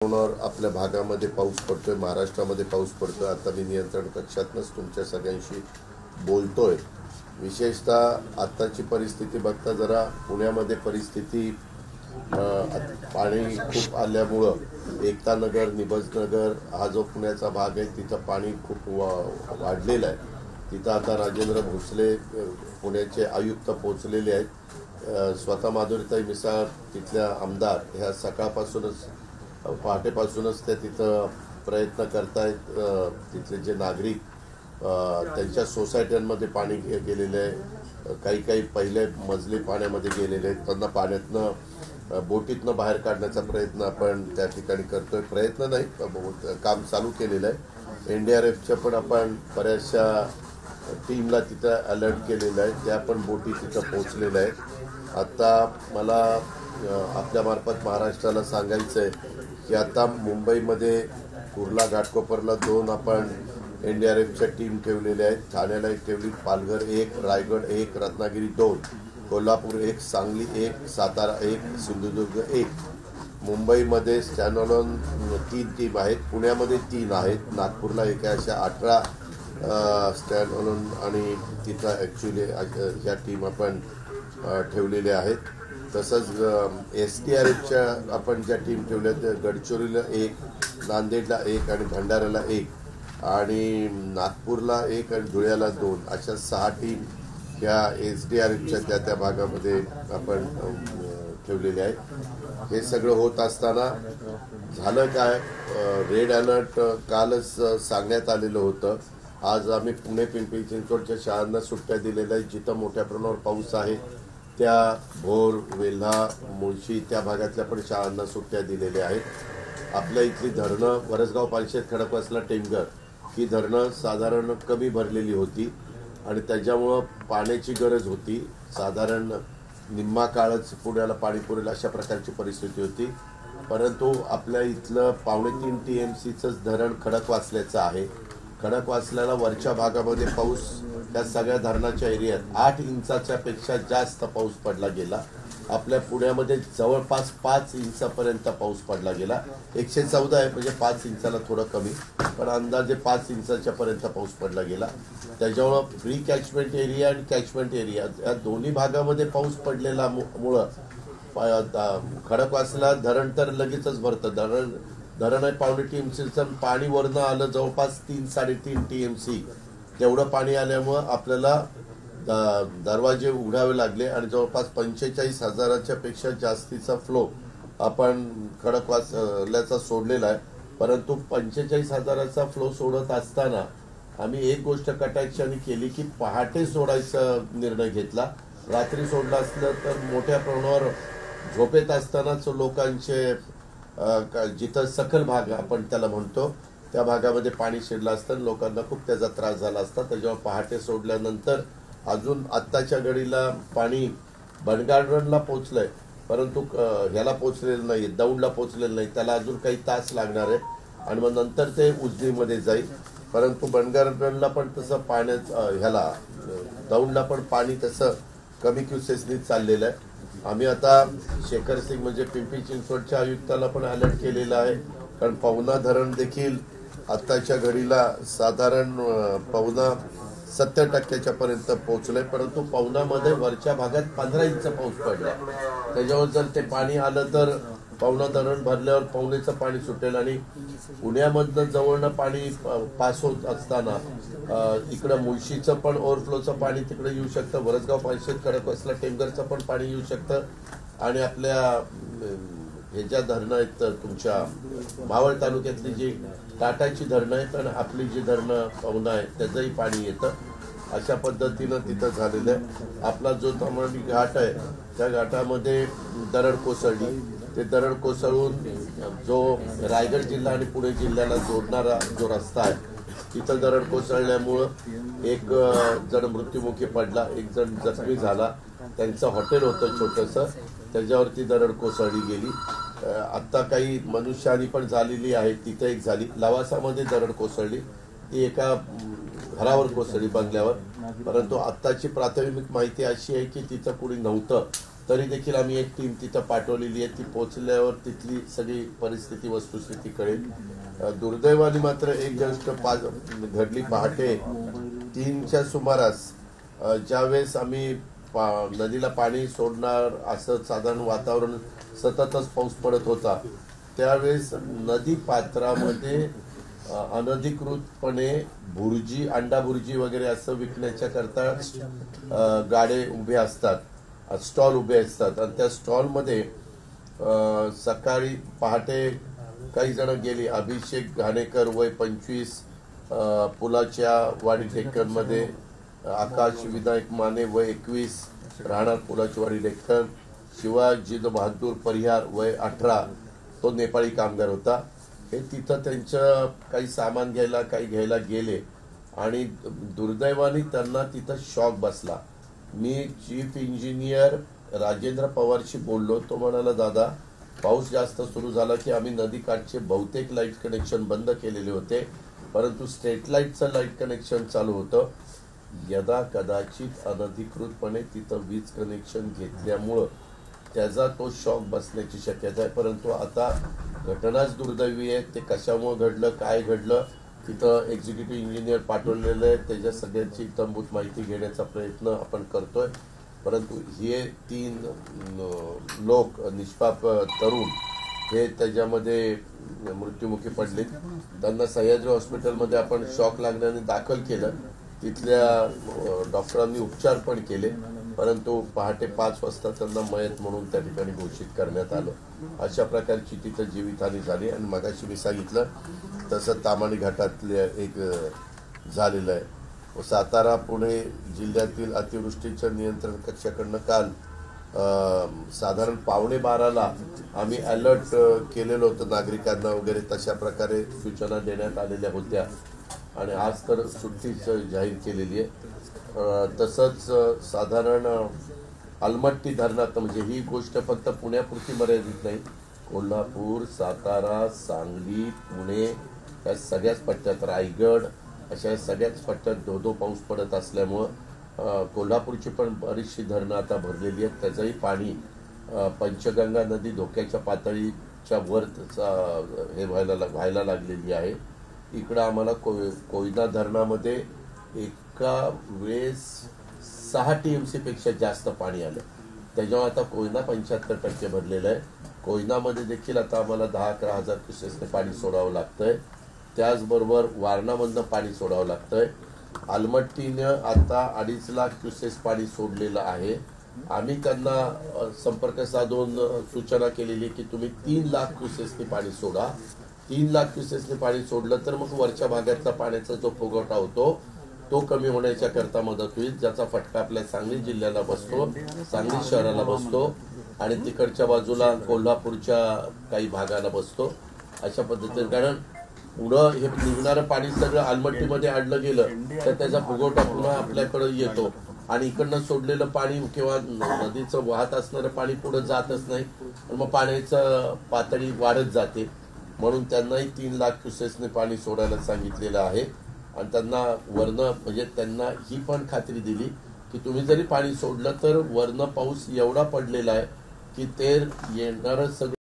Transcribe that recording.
आपल्या भागामध्ये पाऊस पडतोय, महाराष्ट्रामध्ये पाऊस पडतोय। आता मी नियंत्रण कक्षातूनच तुमच्या सगळ्यांशी बोलतोय। विशेषतः आताची परिस्थिती बघता जरा पुण्यामध्ये परिस्थिती पाणी खूप आल्यामुळं एकता नगर, निबज नगर हा जो पुण्याचा भाग आहे तिथं पाणी खूप वाढलेलं आहे। तिथं आता राजेंद्र भोसले पुण्याचे आयुक्त पोहोचलेले आहेत। स्वतः माधुरीताई मिसाळ तिथल्या आमदार ह्या सकाळपासूनच पहाटेपासूनच ते तिथं प्रयत्न करतायत। तिथले जे नागरिक त्यांच्या सोसायट्यांमध्ये पाणी गेलेले आहे, काही पहिले मजले पाण्यामध्ये गेलेले आहेत, त्यांना पाण्यातनं बोटीतनं बाहेर काढण्याचा प्रयत्न आपण त्या ठिकाणी करतोय। प्रयत्न नाही, काम चालू केलेलं आहे। NDRFच्या पण आपण बऱ्याचशा टीमला तिथं अलर्ट केलेलं आहे, त्या पण बोटी तिथं पोहोचलेल्या आहेत। आता मला आपल्या मार्फत महाराष्ट्राला सांगायचं आहे की आता मुंबईमध्ये कुर्ला घाटकोपरला 2 आपण NDRFच्या टीम ठेवलेल्या आहेत। ठाण्याला 1 ठेवली, पालघर 1, रायगड 1, रत्नागिरी 2, कोल्हापूर 1, सांगली 1, सातारा 1, सिंधुदुर्ग 1। मुंबईमध्ये स्टँडअलोन 3 टीम आहेत, पुण्यामध्ये 3 आहेत, नागपूरला 1 आहे। अशा 18 स्टँडअलोन आणि तिथं ॲक्च्युली ह्या टीम आपण ठेवलेल्या आहेत। तसंच SDRFच्या आपण ज्या टीम ठेवल्या त्या गडचिरोलीला 1, नांदेडला 1 आणि भंडाऱ्याला 1 आणि नागपूरला 1 आणि धुळ्याला 2 अशा 6 टीम ह्या SDRFच्या त्या भागामध्ये आपण ठेवलेल्या आहेत। हे सगळं होत असताना झालं काय, रेड अलर्ट कालच सांगण्यात आलेलं होतं। आज आम्ही पुणे पिंपरी चिंचवडच्या शाळांना सुट्ट्या दिलेल्या आहेत। जिथं मोठ्या प्रमाणावर पाऊस आहे त्या भोर, वेल्हा, मुळशी त्या भागातल्या पण शाळांना सुट्ट्या दिलेल्या आहेत। आपल्या इथली धरणं वरसगाव, पानशेत, खडकवासला, टेमघर ही धरणं साधारण कमी भरलेली होती आणि त्याच्यामुळं पाण्याची गरज होती। साधारण निम्मा काळच पुण्याला पाणी पुरेल अशा प्रकारची परिस्थिती होती। परंतु आपल्या इथलं 3.25 TMCचंच धरण खडकवासल्याचं आहे। खडकवासल्याला वरच्या भागामध्ये पाऊस त्या सगळ्या धरणाच्या एरियात 8 इंचाच्या पेक्षा जास्त पाऊस पडला गेला। आपल्या पुण्यामध्ये जवळपास 5 इंचापर्यंत पाऊस पडला गेला। 114 आहे म्हणजे 5 इंचाला थोडं कमी, पण अंदाजे 5 इंचाच्या पर्यंत पाऊस पडला गेला। त्याच्यामुळं प्री कॅचमेंट एरिया आणि कॅचमेंट एरिया या दोन्ही भागामध्ये पाऊस पडलेला मुळं खडकवासला धरण तर लगेचच भरतं। धरण आहे 1.25 TMCचं, पाणी वरनं आलं जवळपास 3-3.5 TMC तेवढं पाणी आल्यामुळं आपल्याला दरवाजे उघडावे लागले आणि जवळपास 45,000च्या पेक्षा जास्तीचा फ्लो आपण खडकवासल्याचा सोडलेला आहे। परंतु 45,000चा फ्लो सोडत असताना आम्ही एक गोष्ट कटाक्षाने केली की पहाटे सोडायचा निर्णय घेतला। रात्री सोडलं असलं तर मोठ्या प्रमाणावर झोपेत असतानाच लोकांचे जिथं सखल भाग आपण त्याला म्हणतो त्या भागामध्ये पाणी शिरलं असतं, लोकांना खूप त्याचा त्रास झाला असता। त्याच्यावर पहाटे सोडल्यानंतर अजून आत्ताच्या घडीला पाणी बनगार्डनला पोचलंय, परंतु ह्याला पोचलेलं नाही, दौंडला पोचलेलं नाही, त्याला अजून काही तास लागणार आहे आणि मग नंतर ते उजनीमध्ये जाईल। परंतु बनगार्डनला पण तसं ह्याला दौंडला पण पाणी तसं कमी क्युसेसनी चाललेलं आहे। आम्ही आता शेखर सिंग म्हणजे पिंपरी चिंचवडच्या आयुक्ताला पण अलर्ट केलेला आहे, कारण पवना धरण देखील आत्ताच्या घडीला साधारण 70% पर्यंत पोहोचलंय। परंतु पवनामध्ये वरच्या भागात 15 इंच पाऊस पडला। त्याच्यावर जर ते पाणी आलं तर पवना धरण भरल्यावर पवनेचं पाणी सुटेल आणि पुण्यामधनं जवळनं पाणी पास होत असताना इकडं मुळशीचं पण ओव्हरफ्लोचं पाणी तिकडे येऊ शकतं, वरसगाव, पानशेत, खडकवासला, टेमघरचं पण पाणी येऊ शकतं आणि आपल्या हे ज्या धरणं आहेत तुमच्या मावळ तालुक्यातली जी टाटाची धरणं आहेत आणि आपली जी धरणं पवना आहे त्याचंही पाणी येतं। अशा पद्धतीनं तिथं झालेलं आहे। आपला जो ताम्हाणी घाट आहे त्या घाटामध्ये दरड कोसळली, ते दरड कोसळून जो रायगड जिल्हा आणि पुणे जिल्ह्याला जोडणारा जो रस्ता आहे तिथं दरड कोसळल्यामुळं 1 जण मृत्युमुखी पडला, 1 जण जखमी झाला। त्यांचं हॉटेल होतं छोटंसं, त्याच्यावरती दरड कोसळली गेली। आत्ता काही मनुष्यहानी पण झालेली आहे, तिथं एक झाली। लवासामध्ये दरड कोसळली, ती एका घरावर कोसळली, बंगल्यावर। परंतु आत्ताची प्राथमिक माहिती अशी आहे की तिथं कुणी नव्हतं, तरी देखील आम्ही एक टीम तिथं पाठवलेली आहे. ती पोचल्यावर तिथली सगळी परिस्थिती वस्तुस्थिती कळेल. दुर्दैवाने मात्र एक गोष्ट घडली पहाटे 3च्या सुमारास, ज्यावेळेस आम्ही नदीला पाणी सोडणार असं साधारण वातावरण, सततच पाऊस पडत होता, त्यावेळेस नदी पात्रामध्ये अनधिकृतपणे भुर्जी, अंडा भुर्जी वगैरे असं विकण्याच्या करता गाडे उभे असतात, स्टॉल उभे असतात. आणि त्या स्टॉलमध्ये सकाळी पहाटे काही जण गेली. अभिषेक घाणेकर वय 25, पुलाच्या वाडी डेक्कनमध्ये. आकाश विनायक माने वय 21, राहणार पुलाची वाडी डेक्कन. शिवाजी बहादूर परिहार वय 18, तो नेपाळी कामगार होता. हे तिथं त्यांचं काही सामान घ्यायला गेले आणि दुर्दैवाने त्यांना तिथं शॉक बसला. मी चीफ इंजिनियर राजेंद्र पवारशी बोललो. तो म्हणाला, दादा पाऊस जास्त सुरू झाला की आम्ही नदीकाठचे बहुतेक लाईट कनेक्शन बंद केलेले होते, परंतु स्ट्रीट लाईटचं लाईट कनेक्शन चालू होतं. यदा कदाचित अनधिकृतपणे तिथं वीज कनेक्शन घेतल्यामुळं त्याचा तो शॉक बसण्याची शक्यता आहे. परंतु आता घटनाच दुर्दैवी आहे. ते कशामुळे घडलं, काय घडलं, तिथं एक्झिक्युटिव्ह इंजिनियर पाठवलेलं आहे. त्याच्या सगळ्यांची इत्थंभूत माहिती घेण्याचा प्रयत्न आपण करतोय. परंतु हे 3 लोक निष्पाप तरुण हे त्याच्यामध्ये मृत्युमुखी पडले. त्यांना सह्याद्री हॉस्पिटलमध्ये आपण शॉक लागल्याने दाखल केलं. तिथल्या डॉक्टरांनी उपचार पण केले, परंतु पहाटे 5 वाजता त्यांना मयत म्हणून त्या ठिकाणी घोषित करण्यात आलं. अशा प्रकारची तिथं जीवितहानी झाली. आणि मगाशी मी सांगितलं तसं ताम्हाणी घाटातले एक झालेलं आहे. सातारा पुणे जिल्ह्यातील अतिवृष्टीच्या नियंत्रण कक्षाकडनं काल साधारण 11:15ला आम्ही अलर्ट केलेलं होतं नागरिकांना वगैरे. तशा प्रकारे सूचना देण्यात आलेल्या होत्या आणि आज तर सुट्टीच जाहीर केलेली आहे. तसंच साधारण अलमट्टी धरणात, म्हणजे ही गोष्ट फक्त पुण्यापुरती मर्यादित नाही, कोल्हापूर, सातारा, सांगली, पुणे या सगळ्याच पट्ट्यात, रायगड अशा सगळ्याच पट्ट्यात धो पाऊस पडत असल्यामुळं कोल्हापूरची पण बरीचशी धरणं आता भरलेली आहेत. त्याचंही पाणी पंचगंगा नदी धोक्याच्या पातळीच्या वर हे व्हायला लागलेली आहे. इकडं आम्हाला कोयना धरणामध्ये एका वेळेस 6 TMC पेक्षा जास्त पाणी आलं. त्याच्यामुळे आता कोयना 75% भरलेलं आहे. कोयनामध्ये देखील आता आम्हाला 10-11 हजार क्युसेसने पाणी सोडावं लागतंय. त्याचबरोबर वारणामधनं पाणी सोडावं लागतंय. आलमट्टीनं आता 2.5 लाख क्युसेस पाणी सोडलेलं आहे. आम्ही त्यांना संपर्क साधून सूचना केलेली की तुम्ही 3 लाख क्युसेसने पाणी सोडा. 3 लाख क्युसेसने पाणी सोडलं तर मग वरच्या भागातला पाण्याचा जो पुरवठा होतो तो कमी होण्याच्या करता मदत होईल, ज्याचा फटका आपल्या सांगली जिल्ह्याला बसतो, सांगली शहराला बसतो आणि तिकडच्या बाजूला कोल्हापूरच्या काही भागाला बसतो. अशा पद्धतीने, कारण पुढं हे निघणारं पाणी सगळं आलमट्टीमध्ये आणलं गेलं तर त्याचा फुगवटा पुन्हा आपल्याकडे येतो आणि इकडनं सोडलेलं पाणी किंवा नदीचं वाहत असणारं पाणी पुढे जातच नाही आणि मग पाण्याचं पातळी वाढत जाते. म्हणून त्यांनाही 3 लाख क्युसेसने पाणी सोडायला सांगितलेलं आहे. आणि त्यांना वरनं, म्हणजे त्यांना ही पण खात्री दिली की तुम्ही जरी पाणी सोडलं तर वरनं पाऊस एवढा पडलेला आहे की ते येणारं सगळं